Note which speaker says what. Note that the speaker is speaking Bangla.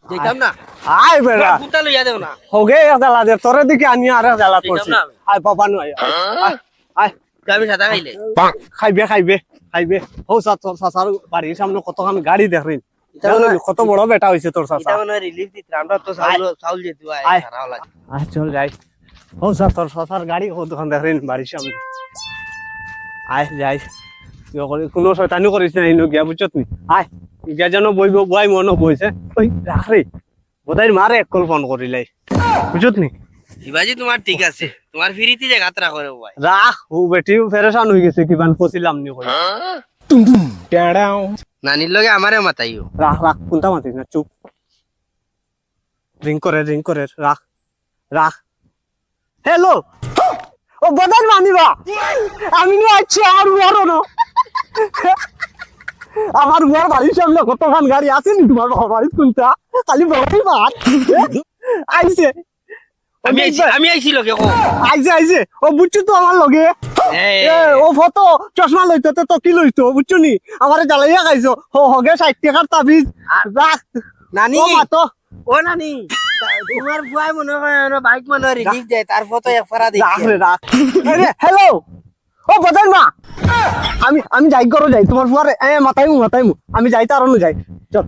Speaker 1: যেতাম না
Speaker 2: আয় বেড়া
Speaker 1: পুতা লইয়া দেও না
Speaker 2: হোগে জ্বালা দে তোরে দিকে আনি আরে জ্বালা করছি
Speaker 1: না আমি।
Speaker 2: আয় বাবা নয় আয় আয়
Speaker 1: আমি সাদা খাইলে
Speaker 2: খাইবে ও সাসার বাড়ির সামনে কতখান গাড়ি দেখরিন
Speaker 1: এটা মনে হয়-
Speaker 2: কত বড় বেটা হইছে তোর
Speaker 1: এটা
Speaker 2: সাসা
Speaker 1: মনে হয় রিলিফ দিতে আমরা তো চাউল যেতে
Speaker 2: আয়।
Speaker 1: হয় সারাও লাগে
Speaker 2: আয় চল যাই ও তোর সাসার গাড়ি কতখান দেখরিন বাড়ির সামনে আয় যাই কোনো শয়তানি করিস না ইনো গিয়া বুঝছত নি আয় গিয়া যেন বইব বই মনে বইছে ওই রাখ রে বোধহয় মারে এক কল ফোন করিলাই বুঝছত নি
Speaker 1: শিবাজি তোমার ঠিক আছে তোমার ফিরিতে যে গাত্রা করে ভাই
Speaker 2: রাখ ও বেটি ফেরেশান হয়ে গেছে কিবান পছিলাম নি কই
Speaker 1: নানির লগে আমারে মাতাইও
Speaker 2: রাখ কোনটা মাতিস না চুপ রিং করে রাখ হ্যালো ও বদান মানিবা আমি নি আছি আমার উয়ারো না আমার উয়ার বাড়ির সামনে কতখান গাড়ি আছে নি তোমার বাড়ির কোনটা খালি বড়ই বাদ আইছে
Speaker 1: আমি আইছি লগে কো
Speaker 2: আইছে ও বুঝছো তো আমার লগে এ ও ফটো চশমা লইতো তো কি লইতো বুঝছো নি আমারে জ্বালাইয়া খাইছো হগে 60 টাকার তাবিজ রাখ
Speaker 1: নানি
Speaker 2: ও মাতো
Speaker 1: ও নানি তোমার বুয়াই মনে হয় বাইক মনে হয় রিলিফ দেয় তার ফটো একফারা দেখি
Speaker 2: রাখ রে রাখ হ্যালো ও বদান মা আমি যাই করো যাই তোমার ফুয়ারে মাথাইমু আমি যাই তার যাই চল